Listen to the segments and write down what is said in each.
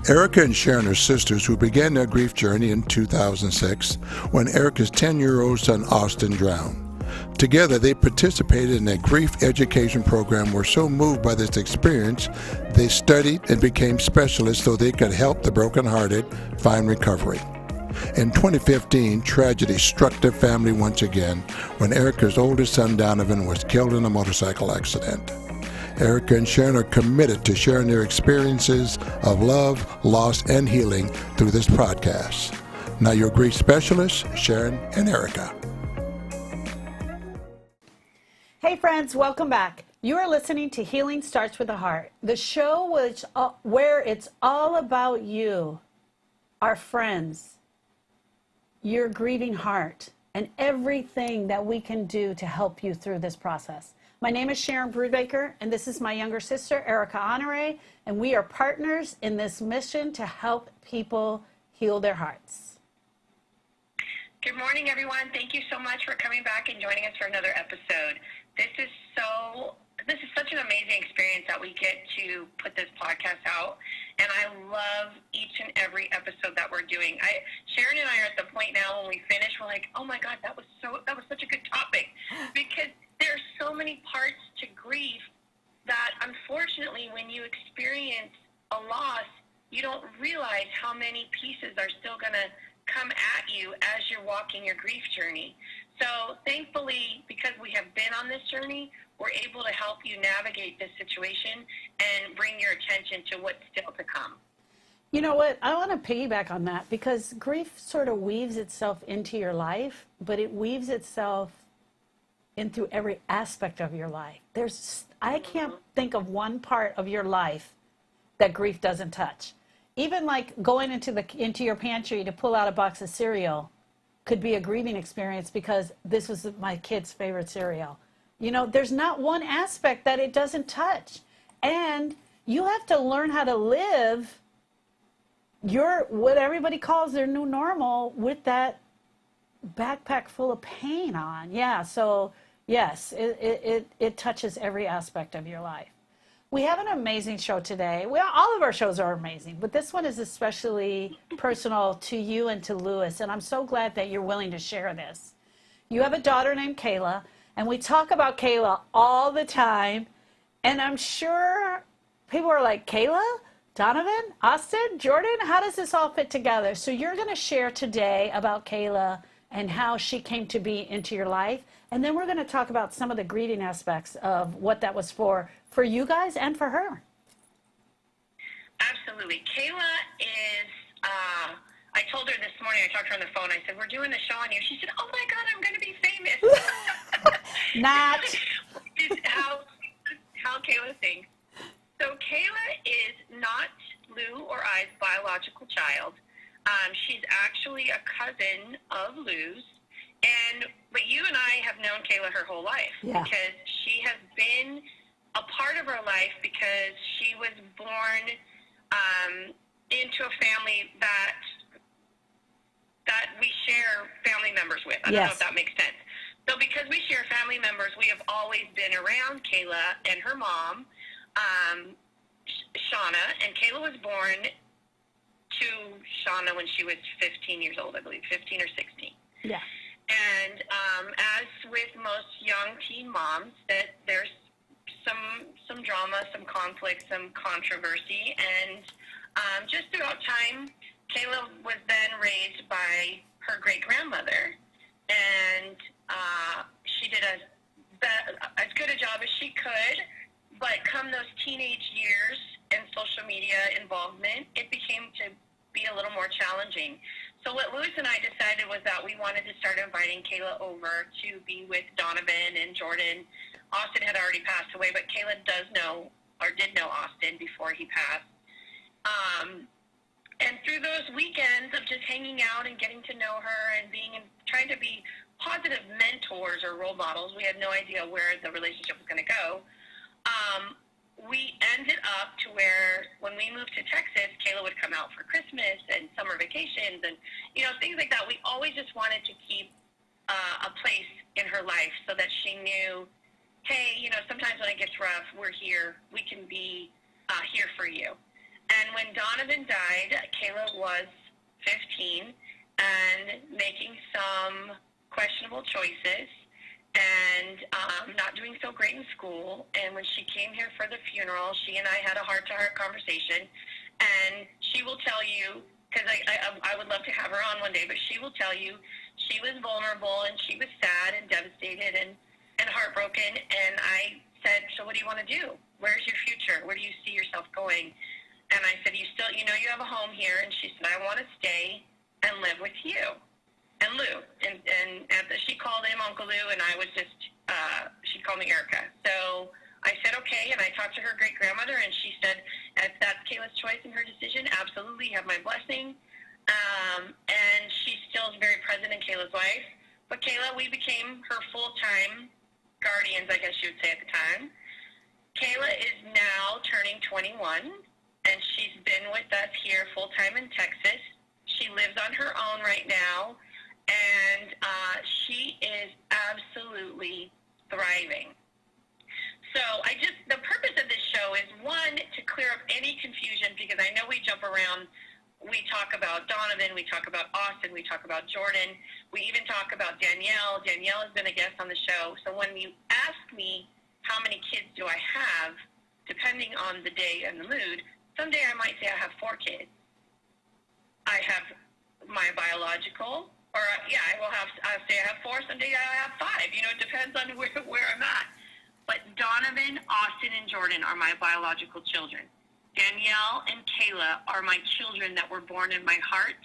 Erica and Sharon are sisters who began their grief journey in 2006 when Erica's 10-year-old son Austin drowned. Together, they participated in a grief education program, were so moved by this experience, they studied and became specialists so they could help the brokenhearted find recovery. In 2015, tragedy struck their family once again when Erica's oldest son Donovan was killed in a motorcycle accident. Erica and Sharon are committed to sharing their experiences of love, loss, and healing through this podcast. Now your grief specialists, Sharon and Erica. Hey friends, welcome back. You are listening to Healing Starts with the Heart, the show where it's all about you, our friends, your grieving heart, and everything that we can do to help you through this process. My name is Sharon Brubaker, and this is my younger sister, Erica Honore, and we are partners in this mission to help people heal their hearts. Good morning, everyone. Thank you so much for coming back and joining us for another episode. This is such an amazing experience that we get to put this podcast out, and I love each and every episode that we're doing. Sharon and I are at the point now when we finish, we're like, oh my God, that was such a good topic, because there are so many parts to grief that, unfortunately, when you experience a loss, you don't realize how many pieces are still going to come at you as you're walking your grief journey. So thankfully, because we have been on this journey, we're able to help you navigate this situation and bring your attention to what's still to come. You know what? I want to piggyback on that, because grief sort of weaves itself into your life, but it weaves itself into every aspect of your life. I can't think of one part of your life that grief doesn't touch. Even like going into your pantry to pull out a box of cereal could be a grieving experience, because this was my kid's favorite cereal. You know, there's not one aspect that it doesn't touch. And you have to learn how to live what everybody calls their new normal with that backpack full of pain on. Yeah, so yes, it touches every aspect of your life. We have an amazing show today. Well, all of our shows are amazing, but this one is especially personal to you and to Lewis, and I'm so glad that you're willing to share this. You have a daughter named Kayla, and we talk about Kayla all the time, and I'm sure people are like, Kayla? Donovan? Austin? Jordan? How does this all fit together? So you're going to share today about Kayla and how she came to be into your life, and then we're going to talk about some of the grieving aspects of what that was for you guys and for her. Absolutely. Kayla is, I told her this morning, I talked to her on the phone, I said, we're doing a show on you. She said, oh my God, I'm going to be famous. Not. Is how Kayla thinks. So Kayla is not Lou or I's biological child. She's actually a cousin of Lou's. But you and I have known Kayla her whole life, yeah, because she has been a part of her life, because she was born into a family that we share family members with. I don't know if that makes sense. So because we share family members, we have always been around Kayla and her mom, Shauna, and Kayla was born to Shauna when she was 15 years old, I believe, 15 or 16. Yeah. And as with most young teen moms, that there's some drama, some conflict, some controversy, and just throughout time, Kayla was then raised by her great-grandmother, and she did as good a job as she could, but come those teenage years and social media involvement, it became to be a little more challenging. So what Lewis and I decided was that we wanted to start inviting Kayla over to be with Donovan and Jordan. Austin had already passed away, but Kayla did know Austin before he passed. And through those weekends of just hanging out and getting to know her and trying to be positive mentors or role models, we had no idea where the relationship was going to go. We ended up to where when we moved to Texas, Kayla would come out for Christmas and summer vacations and, things like that. We always just wanted to keep a place in her life so that she knew, hey, sometimes when it gets rough, we're here. We can be here for you. And when Donovan died, Kayla was 15 and making some questionable choices and not doing so great in school. And when she came here for the funeral, she and I had a heart-to-heart conversation. And she will tell you, because I would love to have her on one day, but she will tell you she was vulnerable and she was sad and devastated and heartbroken. And I said, so what do you want to do? Where's your future? Where do you see yourself going? And I said, you have a home here. And she said, I want to stay and live with you and Lou. And she called him Uncle Lou, and I was just, she called me Erica. So I said, okay, and I talked to her great-grandmother, and she said, if that's Kayla's choice and her decision, absolutely, have my blessing. And she still is very present in Kayla's life. But Kayla, we became her full-time guardians, I guess you would say at the time. Kayla is now turning 21, and she's been with us here full-time in Texas. She lives on her own right now, and she is absolutely thriving. So the purpose of this show is, one, to clear up any confusion, because I know we jump around. We talk about Donovan, we talk about Austin, we talk about Jordan, we even talk about Danielle. Danielle has been a guest on the show. So when you ask me how many kids do I have, depending on the day and the mood, someday I might say I have 4 kids. I have my biological, or I'll say I have 4, someday I have 5. It depends on where I'm at. But Donovan, Austin, and Jordan are my biological children. Danielle and Kayla are my children that were born in my heart,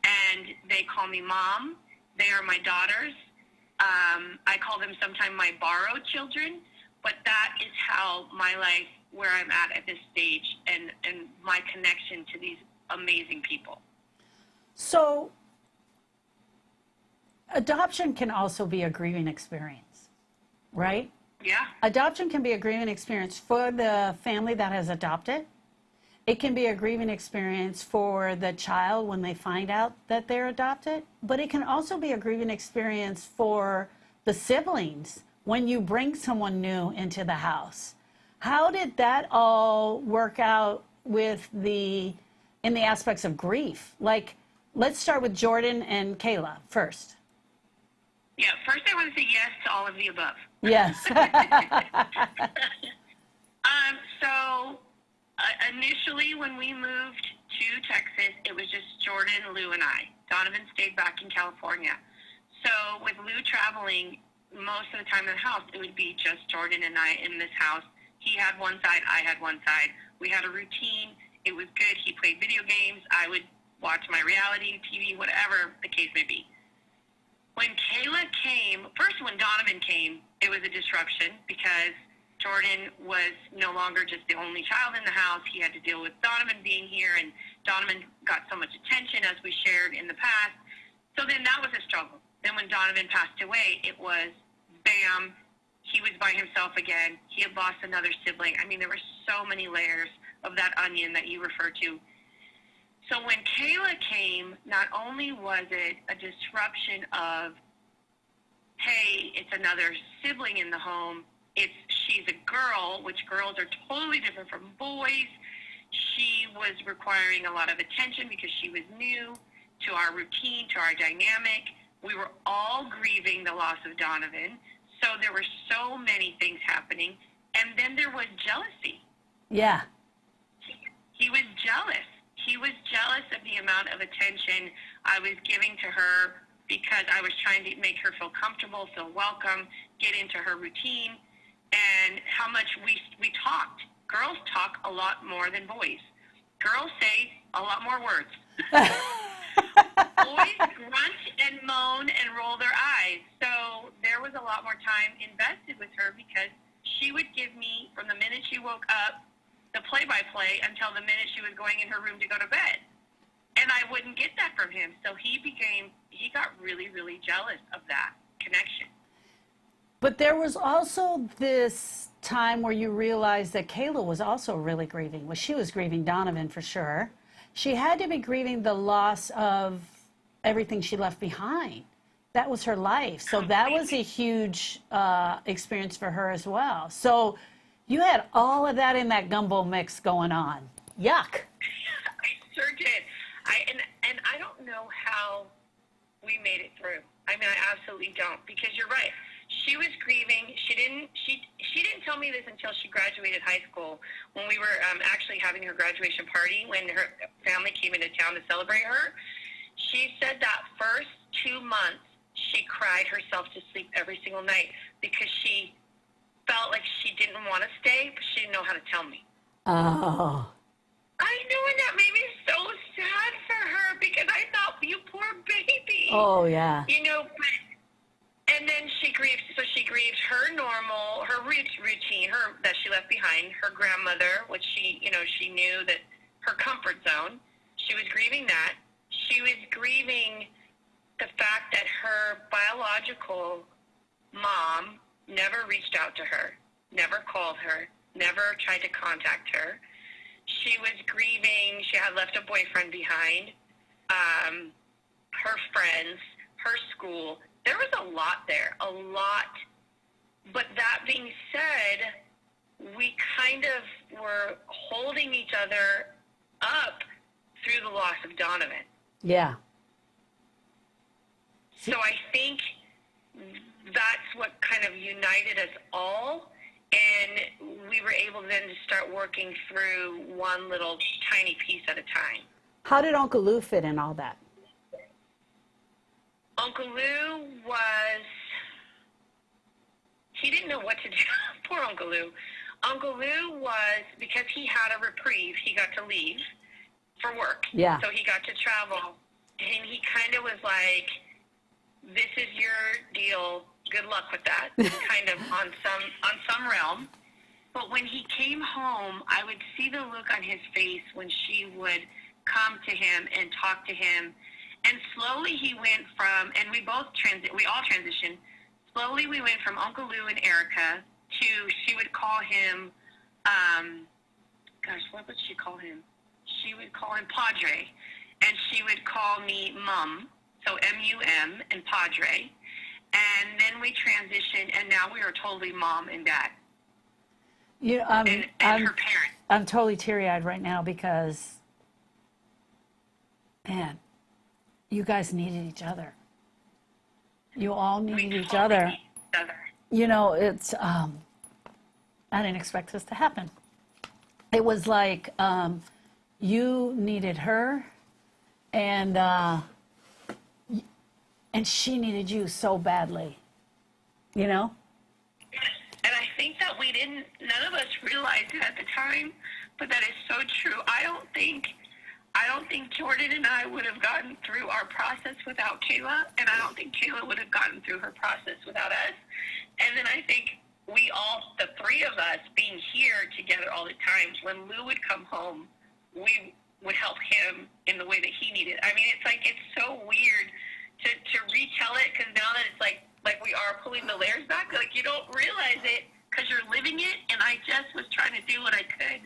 and they call me Mom. They are my daughters. I call them sometimes my borrowed children, but that is how my life, where I'm at this stage, and my connection to these amazing people. So adoption can also be a grieving experience, right? Yeah. Adoption can be a grieving experience for the family that has adopted. It can be a grieving experience for the child when they find out that they're adopted, but it can also be a grieving experience for the siblings when you bring someone new into the house. How did that all work out in the aspects of grief? Like, let's start with Jordan and Kayla first. Yeah, first I want to say yes to all of the above. Yes. Initially, when we moved to Texas, it was just Jordan, Lou, and I. Donovan stayed back in California. So with Lou traveling most of the time in the house, it would be just Jordan and I in this house. He had one side, I had one side. We had a routine. It was good. He played video games. I would watch my reality TV, whatever the case may be. When Kayla came, first when Donovan came, it was a disruption because Jordan was no longer just the only child in the house. He had to deal with Donovan being here, and Donovan got so much attention, as we shared in the past. So then that was a struggle. Then when Donovan passed away, it was bam, he was by himself again. He had lost another sibling. I mean, there were so many layers of that onion that you refer to. So when Kayla came, not only was it a disruption of, hey, it's another sibling in the home, she's a girl, which girls are totally different from boys. She was requiring a lot of attention because she was new to our routine, to our dynamic. We were all grieving the loss of Donovan. So there were so many things happening. And then there was jealousy. Yeah. He was jealous. He was jealous of the amount of attention I was giving to her because I was trying to make her feel comfortable, feel welcome, get into her routine, and how much we talked. Girls talk a lot more than boys. Girls say a lot more words. Boys grunt and moan and roll their eyes. So there was a lot more time invested with her because she would give me, from the minute she woke up, the play-by-play until the minute she was going in her room to go to bed. And I wouldn't get that from him. So he got really, really jealous of that connection. But there was also this time where you realized that Kayla was also really grieving. Well, she was grieving Donovan for sure. She had to be grieving the loss of everything she left behind. That was her life. So that was a huge experience for her as well. So you had all of that in that gumbo mix going on. Yuck. did. And I don't know how we made it through. I mean, I absolutely don't, because you're right. She was grieving. She didn't tell me this until she graduated high school, when we were actually having her graduation party, when her family came into town to celebrate her. She said that first 2 months she cried herself to sleep every single night because she felt like she didn't want to stay, but she didn't know how to tell me. Oh. I know, and that made me so sad for her, because I thought, you poor baby. Oh, yeah. You know, and then she grieved. So she grieved her routine, that she left behind, her grandmother, which she knew that her comfort zone. She was grieving that. She was grieving the fact that her biological mom never reached out to her, never called her, never tried to contact her. She was grieving. She had left a boyfriend behind, her friends, her school. There was a lot there, a lot. But that being said, we kind of were holding each other up through the loss of Donovan. Yeah. So I think that's what kind of united us all, and we were able then to start working through one little tiny piece at a time. How did Uncle Lou fit in all that? Uncle Lou he didn't know what to do. Poor Uncle Lou. Uncle Lou was, because he had a reprieve, he got to leave for work. Yeah. So he got to travel, and he kind of was like, this is your deal. Good luck with that, kind of on some realm. But when he came home, I would see the look on his face when she would come to him and talk to him. And slowly he went from, and we all transitioned. Slowly we went from Uncle Lou and Erica to, she would call him, what would she call him? She would call him Padre. And she would call me Mum, so M-U-M and Padre. And then we transitioned, and now we are totally Mom and Dad. And her parents. I'm totally teary-eyed right now because, man, you guys needed each other. You all needed each other. You know, it's, I didn't expect this to happen. It was like you needed her, and she needed you so badly, you know? And I think that none of us realized it at the time, but that is so true. I don't think Jordan and I would have gotten through our process without Kayla, and I don't think Kayla would have gotten through her process without us. And then I think we all, the three of us, being here together all the time, when Lou would come home, we would help him in the way that he needed. I mean, it's so weird to retell it, because now that it's like we are pulling the layers back, like you don't realize it because you're living it, and I just was trying to do what I could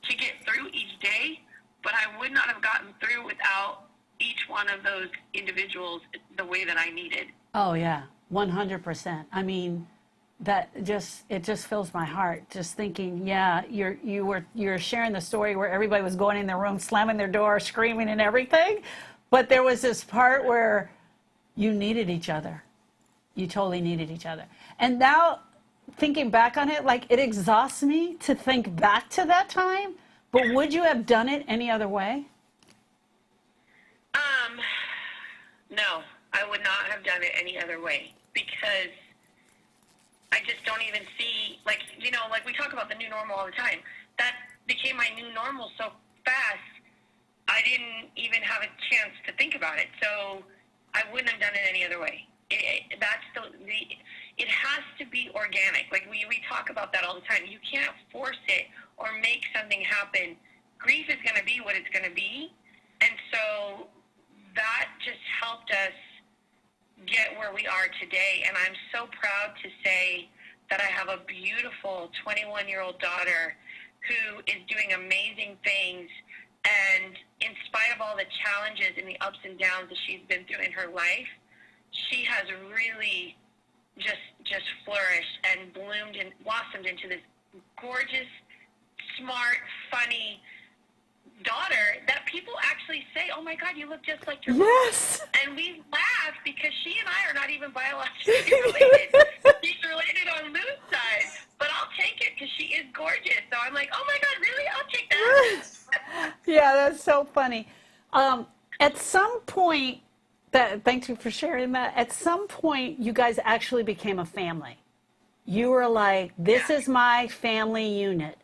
to get through each day, but I would not have gotten through without each one of those individuals the way that I needed. Oh yeah, 100%. I mean, it just fills my heart just thinking, yeah, you're sharing the story where everybody was going in their room, slamming their door, screaming and everything, but there was this part where you needed each other. You totally needed each other. And now, thinking back on it, like, it exhausts me to think back to that time, but would you have done it any other way? No, I would not have done it any other way, because I just don't even see, like we talk about the new normal all the time. That became my new normal so fast, I didn't even have a chance to think about it. So I wouldn't have done it any other way. It has to be organic. Like we talk about that all the time. You can't force it or make something happen. Grief is going to be what it's going to be. And so that just helped us get where we are today. And I'm so proud to say that I have a beautiful 21-year-old daughter who is doing amazing things. And in spite of all the challenges and the ups and downs that she's been through in her life, she has really just flourished and bloomed and blossomed into this gorgeous, smart, funny daughter that people actually say, "Oh my God, you look just like your Yes. mom." And we laugh because she and I are not even biologically related. She's related on Lou's side, but I'll take it because she is gorgeous. So I'm like, "Oh my God, really? I'll take that." Yeah, that's so funny. At some point, thank you for sharing that. At some point, you guys actually became a family. You were like, this Yeah. is my family unit.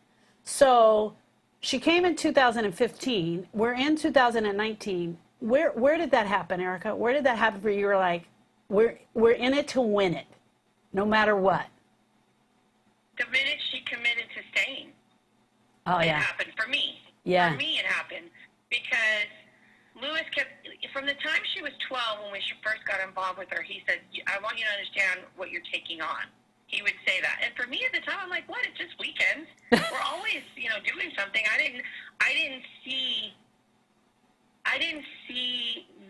So she came in 2015. We're in 2019. Where did that happen, Erica? Where did that happen for you? You were like, we're in it to win it, no matter what. The minute she committed to staying, Oh, it yeah. happened for me. Yeah. For me, it happened because Louis kept, from the time she was 12, when we first got involved with her, he said, "I want you to understand what you're taking on." He would say that. And for me at the time, I'm like, what? It's just weekends. We're always, doing something. I didn't see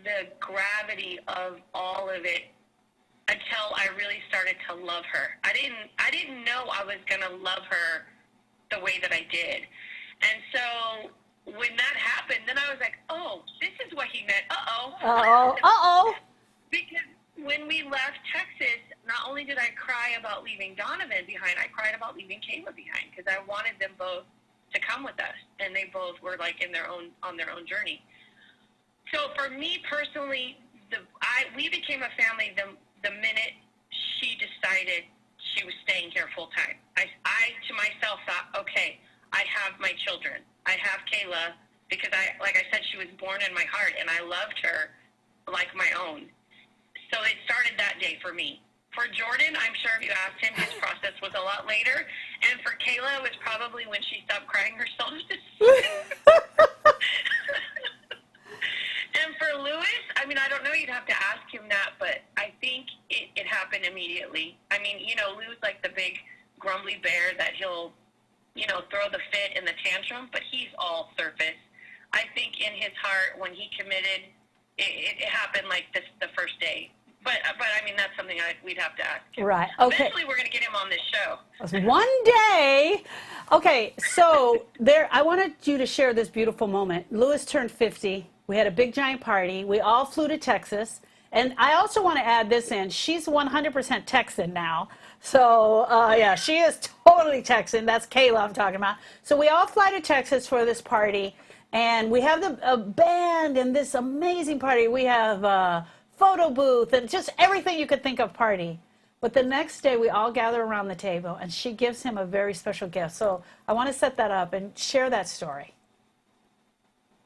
the gravity of all of it until I really started to love her. I didn't know I was going to love her the way that I did. And so when that happened, then I was like, oh, this is what he meant. Uh-oh. Uh-oh. Uh-oh. Because when we left Texas, not only did I cry about leaving Donovan behind, I cried about leaving Kayla behind because I wanted them both to come with us, and they both were like on their own journey. So for me personally, we became a family the minute she decided she was staying here full time. I to myself thought, okay, I have my children. I have Kayla because like I said, she was born in my heart, and I loved her like my own. So it started that day for me. For Jordan, I'm sure if you asked him, his process was a lot later. And for Kayla, it was probably when she stopped crying herself to sleep. And for Louis, I mean, I don't know, you'd have to ask him that, but I think it happened immediately. I mean, Lou's like the big grumbly bear that he'll, throw the fit and the tantrum, but he's all surface. I think in his heart, when he committed, it happened like the first day. But I mean, that's something we'd have to ask him. Right. Okay. Eventually, we're going to get him on this show. One day. Okay, so I wanted you to share this beautiful moment. Louis turned 50. We had a big giant party. We all flew to Texas. And I also want to add this in. She's 100% Texan now. So, yeah, she is totally Texan. That's Kayla I'm talking about. So we all fly to Texas for this party. And we have a band and this amazing party. We have a photo booth and just everything you could think of party. But the next day, we all gather around the table, and she gives him a very special gift. So I want to set that up and share that story.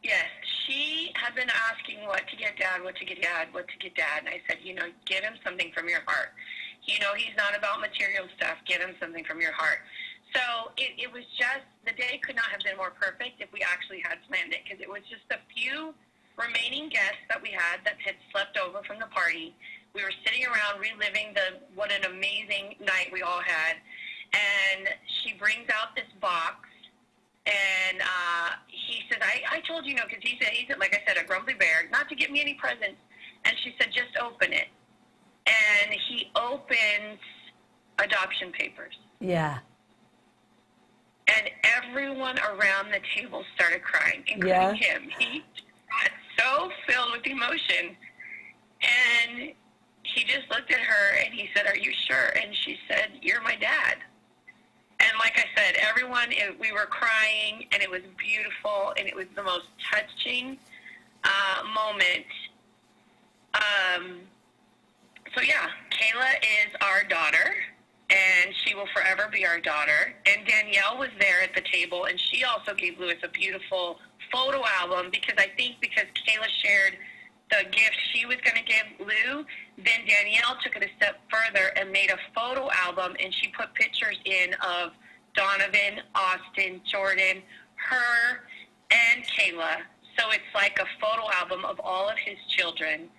Yes, she had been asking what to get Dad, what to get Dad, what to get Dad. And I said, get him something from your heart. He's not about material stuff. Get him something from your heart. So it was just, the day could not have been more perfect if we actually had planned it, because it was just a few remaining guests that we had that had slept over from the party. We were sitting around reliving what an amazing night we all had. And she brings out this box, and he says, I told you, because he's like I said, a grumbly bear, not to get me any presents. And she said, just open it. And he opens adoption papers. Yeah. And everyone around the table started crying, including him. He got so filled with emotion. And he just looked at her and he said, are you sure? And she said, you're my dad. And like I said, we were crying, and it was beautiful, and it was the most touching moment. So yeah, Kayla is our daughter, and she will forever be our daughter. And Danielle was there at the table, and she also gave Louis a beautiful photo album, because Kayla shared the gift she was going to give Lou. Then Danielle took it a step further and made a photo album, and she put pictures in of Donovan, Austin, Jordan, her, and Kayla. So it's like a photo album of all of his children.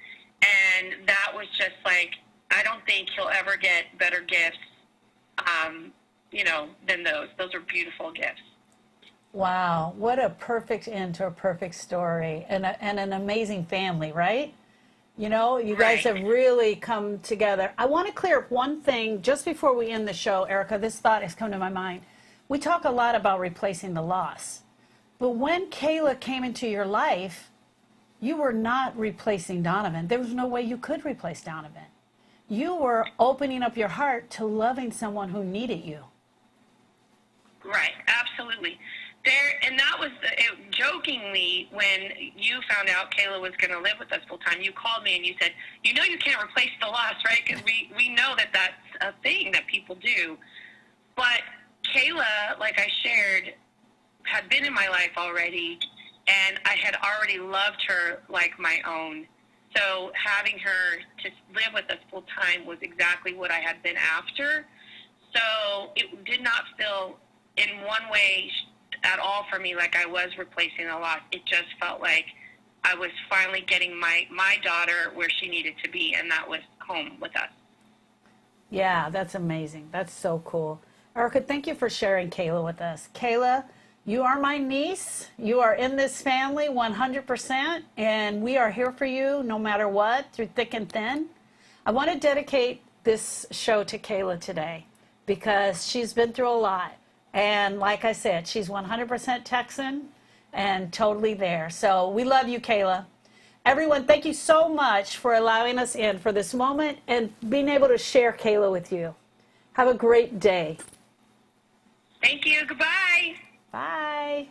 And that was just like, I don't think he'll ever get better gifts, than those. Those are beautiful gifts. Wow, what a perfect end to a perfect story, and an amazing family, right? You guys have really come together. I want to clear up one thing just before we end the show, Erica. This thought has come to my mind. We talk a lot about replacing the loss. But when Kayla came into your life, you were not replacing Donovan. There was no way you could replace Donovan. You were opening up your heart to loving someone who needed you. Right, absolutely. And that was jokingly, when you found out Kayla was going to live with us full time, you called me and you said, you can't replace the loss, right? Because we know that that's a thing that people do. But Kayla, like I shared, had been in my life already, and I had already loved her like my own. So having her to live with us full time was exactly what I had been after. So it did not feel in one way at all for me like I was replacing a loss. It just felt like I was finally getting my daughter where she needed to be, and that was home with us. Yeah, that's amazing. That's so cool. Erica, thank you for sharing Kayla with us. Kayla, you are my niece. You are in this family 100%, and we are here for you no matter what, through thick and thin. I want to dedicate this show to Kayla today because she's been through a lot. And like I said, she's 100% Texan and totally there. So we love you, Kayla. Everyone, thank you so much for allowing us in for this moment and being able to share Kayla with you. Have a great day. Thank you. Goodbye. Bye.